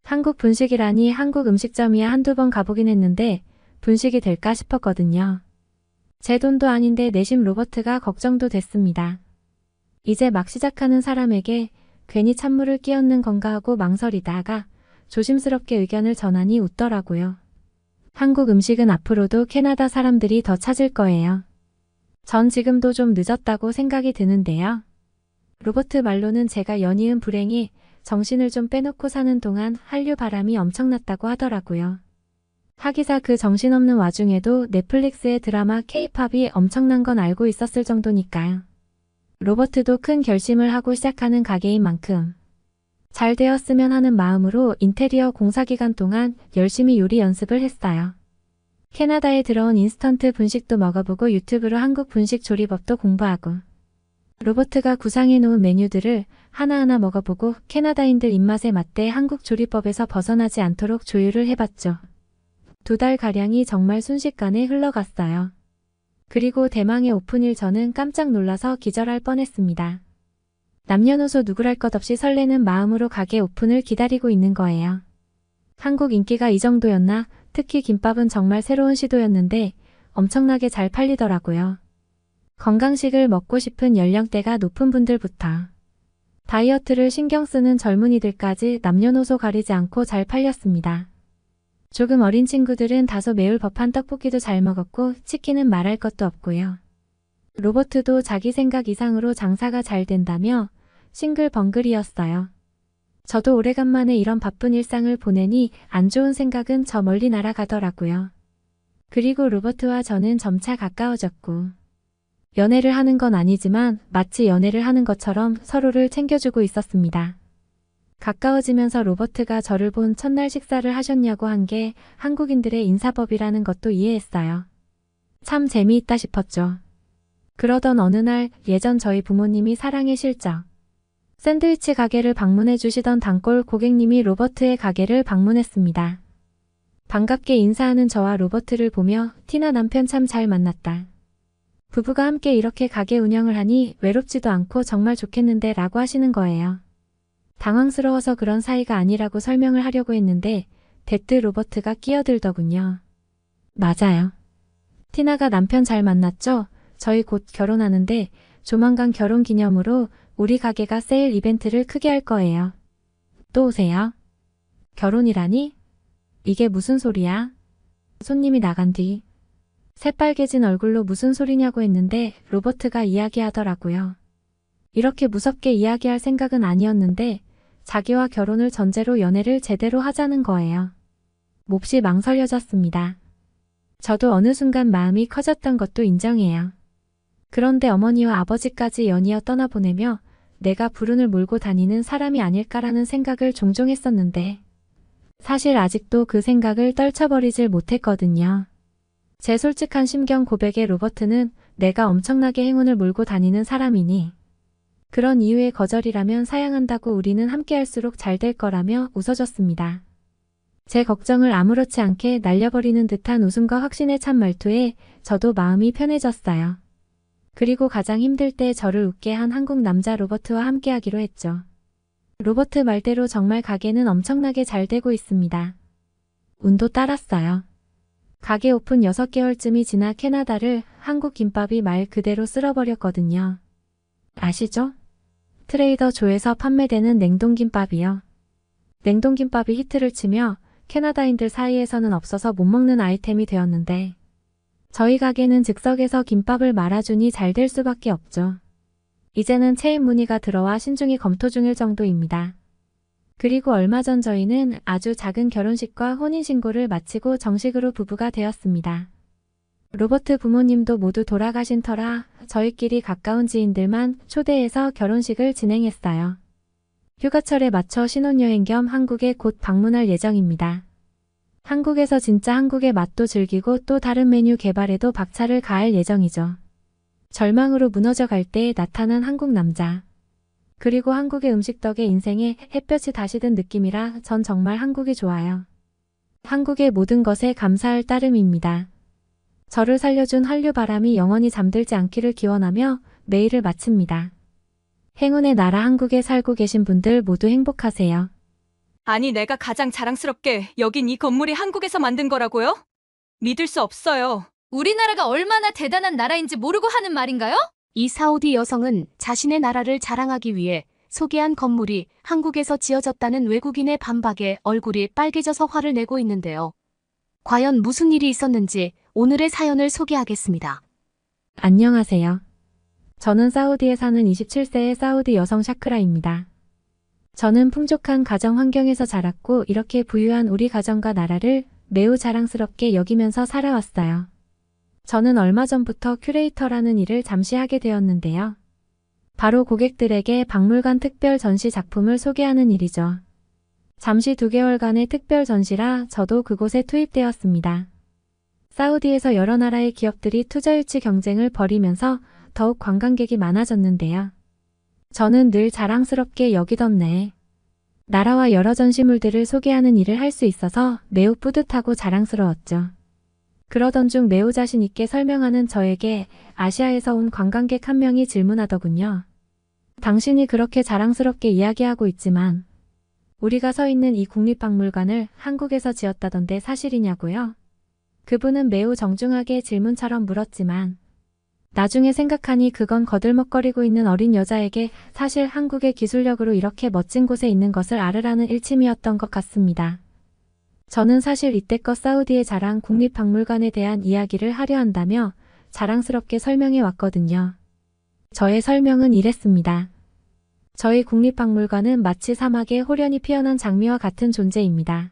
한국 분식이라니 한국 음식점이야 한두 번 가보긴 했는데 분식이 될까 싶었거든요. 제 돈도 아닌데 내심 로버트가 걱정도 됐습니다. 이제 막 시작하는 사람에게 괜히 찬물을 끼얹는 건가 하고 망설이다가 조심스럽게 의견을 전하니 웃더라고요. 한국 음식은 앞으로도 캐나다 사람들이 더 찾을 거예요. 전 지금도 좀 늦었다고 생각이 드는데요. 로버트 말로는 제가 연이은 불행이 정신을 좀 빼놓고 사는 동안 한류 바람이 엄청났다고 하더라고요. 하기사 그 정신없는 와중에도 넷플릭스의 드라마 K-팝이 엄청난 건 알고 있었을 정도니까요. 로버트도 큰 결심을 하고 시작하는 가게인 만큼 잘 되었으면 하는 마음으로 인테리어 공사 기간 동안 열심히 요리 연습을 했어요. 캐나다에 들어온 인스턴트 분식도 먹어보고 유튜브로 한국 분식 조리법도 공부하고 로버트가 구상해 놓은 메뉴들을 하나하나 먹어보고 캐나다인들 입맛에 맞게 한국 조리법에서 벗어나지 않도록 조율을 해봤죠. 2달가량이 정말 순식간에 흘러갔어요. 그리고 대망의 오픈일 저는 깜짝 놀라서 기절할 뻔했습니다. 남녀노소 누구랄 것 없이 설레는 마음으로 가게 오픈을 기다리고 있는 거예요. 한국 인기가 이 정도였나? 특히 김밥은 정말 새로운 시도였는데 엄청나게 잘 팔리더라고요. 건강식을 먹고 싶은 연령대가 높은 분들부터 다이어트를 신경 쓰는 젊은이들까지 남녀노소 가리지 않고 잘 팔렸습니다. 조금 어린 친구들은 다소 매울 법한 떡볶이도 잘 먹었고 치킨은 말할 것도 없고요. 로버트도 자기 생각 이상으로 장사가 잘 된다며 싱글벙글이었어요. 저도 오래간만에 이런 바쁜 일상을 보내니 안 좋은 생각은 저 멀리 날아가더라고요. 그리고 로버트와 저는 점차 가까워졌고 연애를 하는 건 아니지만 마치 연애를 하는 것처럼 서로를 챙겨주고 있었습니다. 가까워지면서 로버트가 저를 본 첫날 식사를 하셨냐고 한 게 한국인들의 인사법이라는 것도 이해했어요. 참 재미있다 싶었죠. 그러던 어느 날 예전 저희 부모님이 사랑의 실적 샌드위치 가게를 방문해 주시던 단골 고객님이 로버트의 가게를 방문했습니다. 반갑게 인사하는 저와 로버트를 보며 티나 남편 참 잘 만났다. 부부가 함께 이렇게 가게 운영을 하니 외롭지도 않고 정말 좋겠는데 라고 하시는 거예요. 당황스러워서 그런 사이가 아니라고 설명을 하려고 했는데 대뜸 로버트가 끼어들더군요. 맞아요. 티나가 남편 잘 만났죠? 저희 곧 결혼하는데 조만간 결혼 기념으로 우리 가게가 세일 이벤트를 크게 할 거예요. 또 오세요. 결혼이라니? 이게 무슨 소리야? 손님이 나간 뒤 새빨개진 얼굴로 무슨 소리냐고 했는데 로버트가 이야기하더라고요. 이렇게 무섭게 이야기할 생각은 아니었는데 자기와 결혼을 전제로 연애를 제대로 하자는 거예요. 몹시 망설여졌습니다. 저도 어느 순간 마음이 커졌던 것도 인정해요. 그런데 어머니와 아버지까지 연이어 떠나보내며 내가 불운을 몰고 다니는 사람이 아닐까라는 생각을 종종 했었는데 사실 아직도 그 생각을 떨쳐버리질 못했거든요. 제 솔직한 심경 고백에 로버트는 내가 엄청나게 행운을 몰고 다니는 사람이니 그런 이유의 거절이라면 사양한다고 우리는 함께할수록 잘 될 거라며 웃어줬습니다. 제 걱정을 아무렇지 않게 날려버리는 듯한 웃음과 확신에 찬 말투에 저도 마음이 편해졌어요. 그리고 가장 힘들 때 저를 웃게 한 한국 남자 로버트와 함께하기로 했죠. 로버트 말대로 정말 가게는 엄청나게 잘 되고 있습니다. 운도 따랐어요. 가게 오픈 6개월쯤이 지나 캐나다를 한국 김밥이 말 그대로 쓸어버렸거든요. 아시죠? 트레이더 조에서 판매되는 냉동김밥이요. 냉동김밥이 히트를 치며 캐나다인들 사이에서는 없어서 못 먹는 아이템이 되었는데 저희 가게는 즉석에서 김밥을 말아주니 잘 될 수밖에 없죠. 이제는 체인 문의가 들어와 신중히 검토 중일 정도입니다. 그리고 얼마 전 저희는 아주 작은 결혼식과 혼인신고를 마치고 정식으로 부부가 되었습니다. 로버트 부모님도 모두 돌아가신 터라 저희끼리 가까운 지인들만 초대해서 결혼식을 진행했어요. 휴가철에 맞춰 신혼여행 겸 한국에 곧 방문할 예정입니다. 한국에서 진짜 한국의 맛도 즐기고 또 다른 메뉴 개발에도 박차를 가할 예정이죠. 절망으로 무너져 갈 때 나타난 한국 남자. 그리고 한국의 음식 덕에 인생에 햇볕이 다시 든 느낌이라 전 정말 한국이 좋아요. 한국의 모든 것에 감사할 따름입니다. 저를 살려준 한류 바람이 영원히 잠들지 않기를 기원하며 메일을 마칩니다. 행운의 나라 한국에 살고 계신 분들 모두 행복하세요. 아니, 내가 가장 자랑스럽게 여긴 이 건물이 한국에서 만든 거라고요? 믿을 수 없어요. 우리나라가 얼마나 대단한 나라인지 모르고 하는 말인가요? 이 사우디 여성은 자신의 나라를 자랑하기 위해 소개한 건물이 한국에서 지어졌다는 외국인의 반박에 얼굴이 빨개져서 화를 내고 있는데요. 과연 무슨 일이 있었는지 오늘의 사연을 소개하겠습니다. 안녕하세요. 저는 사우디에 사는 27세의 사우디 여성 샤크라입니다. 저는 풍족한 가정 환경에서 자랐고 이렇게 부유한 우리 가정과 나라를 매우 자랑스럽게 여기면서 살아왔어요. 저는 얼마 전부터 큐레이터라는 일을 잠시 하게 되었는데요. 바로 고객들에게 박물관 특별 전시 작품을 소개하는 일이죠. 잠시 2개월간의 특별 전시라 저도 그곳에 투입되었습니다. 사우디에서 여러 나라의 기업들이 투자 유치 경쟁을 벌이면서 더욱 관광객이 많아졌는데요. 저는 늘 자랑스럽게 여기던 내 나라와 여러 전시물들을 소개하는 일을 할 수 있어서 매우 뿌듯하고 자랑스러웠죠. 그러던 중 매우 자신 있게 설명하는 저에게 아시아에서 온 관광객 한 명이 질문하더군요. 당신이 그렇게 자랑스럽게 이야기하고 있지만 우리가 서 있는 이 국립박물관을 한국에서 지었다던데 사실이냐고요? 그분은 매우 정중하게 질문처럼 물었지만 나중에 생각하니 그건 거들먹거리고 있는 어린 여자에게 사실 한국의 기술력으로 이렇게 멋진 곳에 있는 것을 알으라는 일침이었던 것 같습니다. 저는 사실 이때껏 사우디의 자랑 국립박물관에 대한 이야기를 하려 한다며 자랑스럽게 설명해 왔거든요. 저의 설명은 이랬습니다. 저희 국립박물관은 마치 사막에 호련히 피어난 장미와 같은 존재입니다.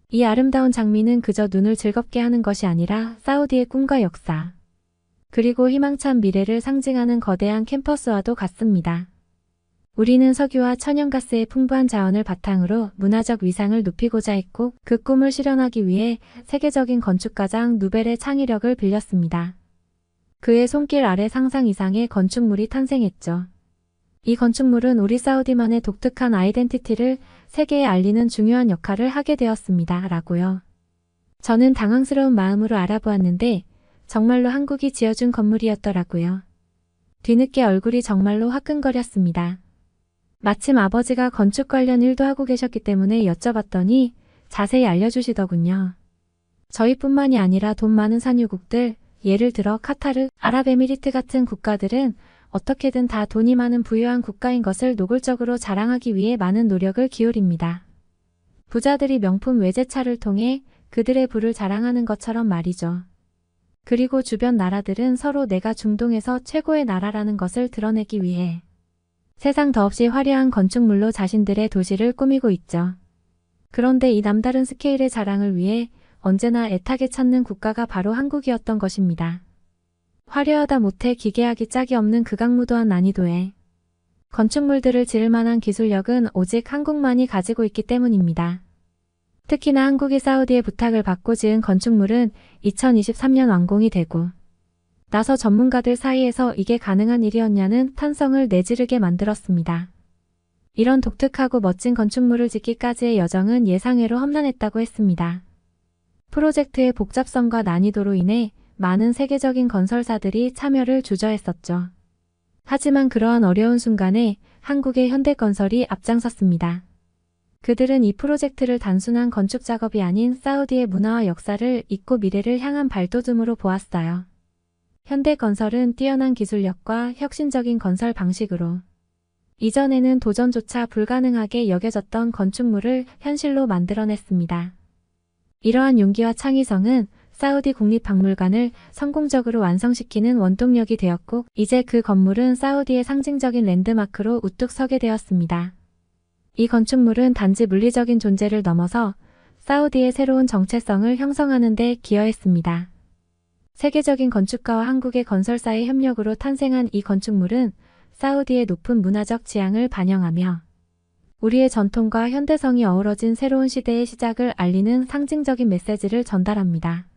이 아름다운 장미는 그저 눈을 즐겁게 하는 것이 아니라 사우디의 꿈과 역사, 그리고 희망찬 미래를 상징하는 거대한 캠퍼스와도 같습니다. 우리는 석유와 천연가스의 풍부한 자원을 바탕으로 문화적 위상을 높이고자 했고 그 꿈을 실현하기 위해 세계적인 건축가장 누벨의 창의력을 빌렸습니다. 그의 손길 아래 상상 이상의 건축물이 탄생했죠. 이 건축물은 우리 사우디만의 독특한 아이덴티티를 세계에 알리는 중요한 역할을 하게 되었습니다. 라고요. 저는 당황스러운 마음으로 알아보았는데 정말로 한국이 지어준 건물이었더라고요. 뒤늦게 얼굴이 정말로 화끈거렸습니다. 마침 아버지가 건축 관련 일도 하고 계셨기 때문에 여쭤봤더니 자세히 알려주시더군요. 저희뿐만이 아니라 돈 많은 산유국들, 예를 들어 카타르, 아랍에미리트 같은 국가들은 어떻게든 다 돈이 많은 부유한 국가인 것을 노골적으로 자랑하기 위해 많은 노력을 기울입니다. 부자들이 명품 외제차를 통해 그들의 부를 자랑하는 것처럼 말이죠. 그리고 주변 나라들은 서로 내가 중동에서 최고의 나라라는 것을 드러내기 위해 세상 더없이 화려한 건축물로 자신들의 도시를 꾸미고 있죠. 그런데 이 남다른 스케일의 자랑을 위해 언제나 애타게 찾는 국가가 바로 한국이었던 것입니다. 화려하다 못해 기괴하기 짝이 없는 극악무도한 난이도에 건축물들을 지을 만한 기술력은 오직 한국만이 가지고 있기 때문입니다. 특히나 한국이 사우디의 부탁을 받고 지은 건축물은 2023년 완공이 되고 나서 전문가들 사이에서 이게 가능한 일이었냐는 탄성을 내지르게 만들었습니다. 이런 독특하고 멋진 건축물을 짓기까지의 여정은 예상외로 험난했다고 했습니다. 프로젝트의 복잡성과 난이도로 인해 많은 세계적인 건설사들이 참여를 주저했었죠. 하지만 그러한 어려운 순간에 한국의 현대건설이 앞장섰습니다. 그들은 이 프로젝트를 단순한 건축 작업이 아닌 사우디의 문화와 역사를 잇고 미래를 향한 발돋움으로 보았어요. 현대건설은 뛰어난 기술력과 혁신적인 건설 방식으로 이전에는 도전조차 불가능하게 여겨졌던 건축물을 현실로 만들어냈습니다. 이러한 용기와 창의성은 사우디 국립박물관을 성공적으로 완성시키는 원동력이 되었고 이제 그 건물은 사우디의 상징적인 랜드마크로 우뚝 서게 되었습니다. 이 건축물은 단지 물리적인 존재를 넘어서 사우디의 새로운 정체성을 형성하는 데 기여했습니다. 세계적인 건축가와 한국의 건설사의 협력으로 탄생한 이 건축물은 사우디의 높은 문화적 지향을 반영하며 우리의 전통과 현대성이 어우러진 새로운 시대의 시작을 알리는 상징적인 메시지를 전달합니다.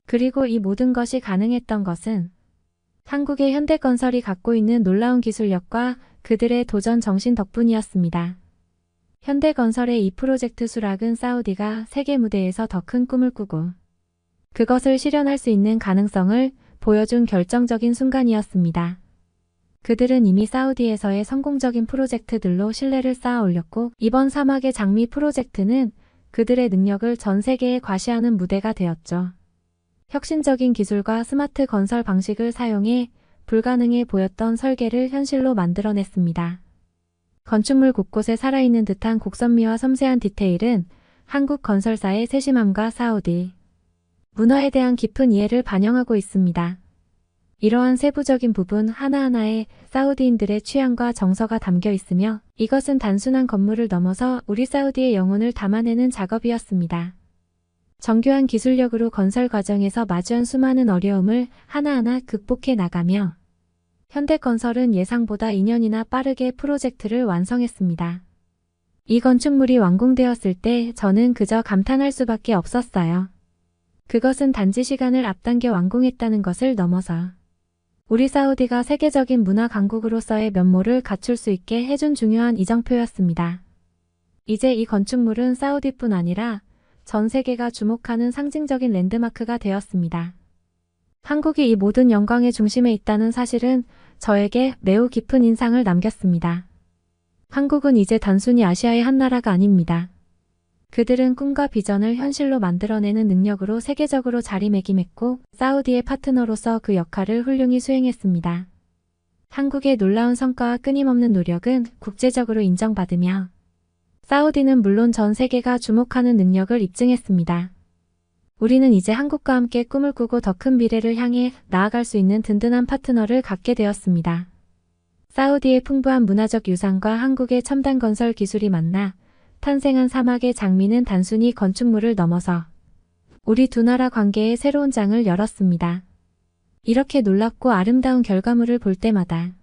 그리고 이 모든 것이 가능했던 것은 한국의 현대건설이 갖고 있는 놀라운 기술력과 그들의 도전 정신 덕분이었습니다. 현대건설의 이 프로젝트 수락은 사우디가 세계 무대에서 더 큰 꿈을 꾸고 그것을 실현할 수 있는 가능성을 보여준 결정적인 순간이었습니다. 그들은 이미 사우디에서의 성공적인 프로젝트들로 신뢰를 쌓아 올렸고 이번 사막의 장미 프로젝트는 그들의 능력을 전 세계에 과시하는 무대가 되었죠. 혁신적인 기술과 스마트 건설 방식을 사용해 불가능해 보였던 설계를 현실로 만들어냈습니다. 건축물 곳곳에 살아있는 듯한 곡선미와 섬세한 디테일은 한국 건설사의 세심함과 사우디 문화에 대한 깊은 이해를 반영하고 있습니다. 이러한 세부적인 부분 하나하나에 사우디인들의 취향과 정서가 담겨 있으며 이것은 단순한 건물을 넘어서 우리 사우디의 영혼을 담아내는 작업이었습니다. 정교한 기술력으로 건설 과정에서 마주한 수많은 어려움을 하나하나 극복해 나가며 현대건설은 예상보다 2년이나 빠르게 프로젝트를 완성했습니다. 이 건축물이 완공되었을 때 저는 그저 감탄할 수밖에 없었어요. 그것은 단지 시간을 앞당겨 완공했다는 것을 넘어서 우리 사우디가 세계적인 문화 강국으로서의 면모를 갖출 수 있게 해준 중요한 이정표였습니다. 이제 이 건축물은 사우디뿐 아니라 전 세계가 주목하는 상징적인 랜드마크가 되었습니다. 한국이 이 모든 영광의 중심에 있다는 사실은 저에게 매우 깊은 인상을 남겼습니다. 한국은 이제 단순히 아시아의 한 나라가 아닙니다. 그들은 꿈과 비전을 현실로 만들어내는 능력으로 세계적으로 자리매김했고 사우디의 파트너로서 그 역할을 훌륭히 수행했습니다. 한국의 놀라운 성과와 끊임없는 노력은 국제적으로 인정받으며 사우디는 물론 전 세계가 주목하는 능력을 입증했습니다. 우리는 이제 한국과 함께 꿈을 꾸고 더 큰 미래를 향해 나아갈 수 있는 든든한 파트너를 갖게 되었습니다. 사우디의 풍부한 문화적 유산과 한국의 첨단 건설 기술이 만나 탄생한 사막의 장미는 단순히 건축물을 넘어서 우리 두 나라 관계의 새로운 장을 열었습니다. 이렇게 놀랍고 아름다운 결과물을 볼 때마다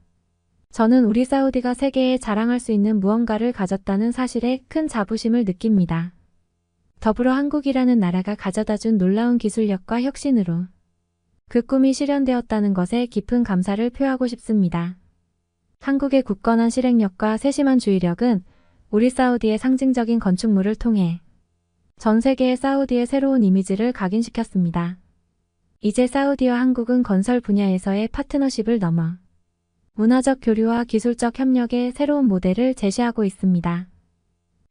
저는 우리 사우디가 세계에 자랑할 수 있는 무언가를 가졌다는 사실에 큰 자부심을 느낍니다. 더불어 한국이라는 나라가 가져다준 놀라운 기술력과 혁신으로 그 꿈이 실현되었다는 것에 깊은 감사를 표하고 싶습니다. 한국의 굳건한 실행력과 세심한 주의력은 우리 사우디의 상징적인 건축물을 통해 전 세계의 사우디의 새로운 이미지를 각인시켰습니다. 이제 사우디와 한국은 건설 분야에서의 파트너십을 넘어 문화적 교류와 기술적 협력의 새로운 모델을 제시하고 있습니다.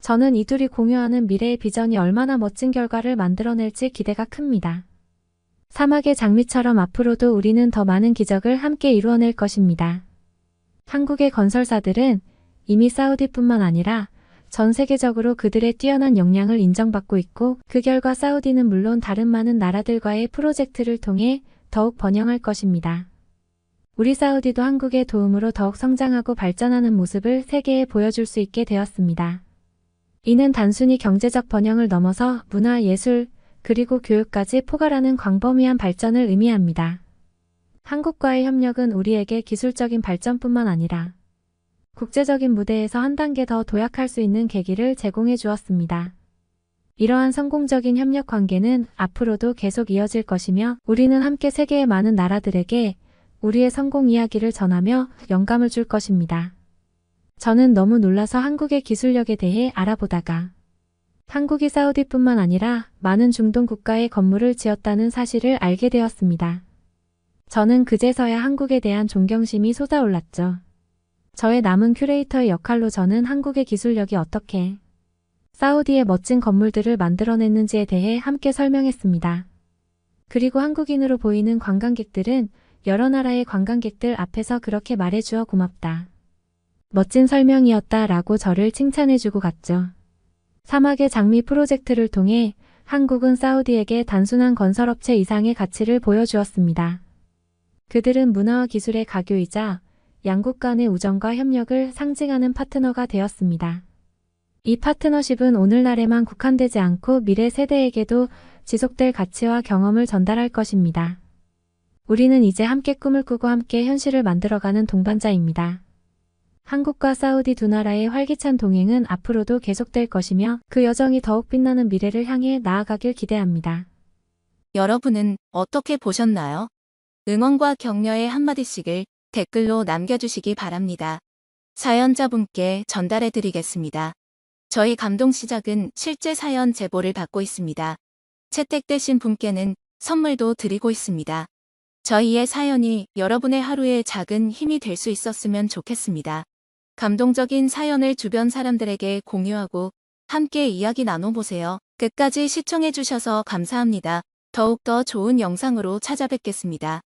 저는 이 둘이 공유하는 미래의 비전이 얼마나 멋진 결과를 만들어낼지 기대가 큽니다. 사막의 장미처럼 앞으로도 우리는 더 많은 기적을 함께 이루어낼 것입니다. 한국의 건설사들은 이미 사우디뿐만 아니라 전 세계적으로 그들의 뛰어난 역량을 인정받고 있고 그 결과 사우디는 물론 다른 많은 나라들과의 프로젝트를 통해 더욱 번영할 것입니다. 우리 사우디도 한국의 도움으로 더욱 성장하고 발전하는 모습을 세계에 보여줄 수 있게 되었습니다. 이는 단순히 경제적 번영을 넘어서 문화, 예술, 그리고 교육까지 포괄하는 광범위한 발전을 의미합니다. 한국과의 협력은 우리에게 기술적인 발전뿐만 아니라 국제적인 무대에서 한 단계 더 도약할 수 있는 계기를 제공해 주었습니다. 이러한 성공적인 협력 관계는 앞으로도 계속 이어질 것이며 우리는 함께 세계의 많은 나라들에게 우리의 성공 이야기를 전하며 영감을 줄 것입니다. 저는 너무 놀라서 한국의 기술력에 대해 알아보다가 한국이 사우디뿐만 아니라 많은 중동 국가의 건물을 지었다는 사실을 알게 되었습니다. 저는 그제서야 한국에 대한 존경심이 솟아올랐죠. 저의 남은 큐레이터의 역할로 저는 한국의 기술력이 어떻게 사우디의 멋진 건물들을 만들어냈는지에 대해 함께 설명했습니다. 그리고 한국인으로 보이는 관광객들은 여러 나라의 관광객들 앞에서 그렇게 말해주어 고맙다. 멋진 설명이었다 라고 저를 칭찬해주고 갔죠. 사막의 장미 프로젝트를 통해 한국은 사우디에게 단순한 건설업체 이상의 가치를 보여주었습니다. 그들은 문화와 기술의 가교이자 양국 간의 우정과 협력을 상징하는 파트너가 되었습니다. 이 파트너십은 오늘날에만 국한되지 않고 미래 세대에게도 지속될 가치와 경험을 전달할 것입니다. 우리는 이제 함께 꿈을 꾸고 함께 현실을 만들어가는 동반자입니다. 한국과 사우디 두 나라의 활기찬 동행은 앞으로도 계속될 것이며 그 여정이 더욱 빛나는 미래를 향해 나아가길 기대합니다. 여러분은 어떻게 보셨나요? 응원과 격려의 한마디씩을 댓글로 남겨주시기 바랍니다. 사연자분께 전달해드리겠습니다. 저희 감동 시작은 실제 사연 제보를 받고 있습니다. 채택되신 분께는 선물도 드리고 있습니다. 저희의 사연이 여러분의 하루에 작은 힘이 될 수 있었으면 좋겠습니다. 감동적인 사연을 주변 사람들에게 공유하고 함께 이야기 나눠보세요. 끝까지 시청해주셔서 감사합니다. 더욱더 좋은 영상으로 찾아뵙겠습니다.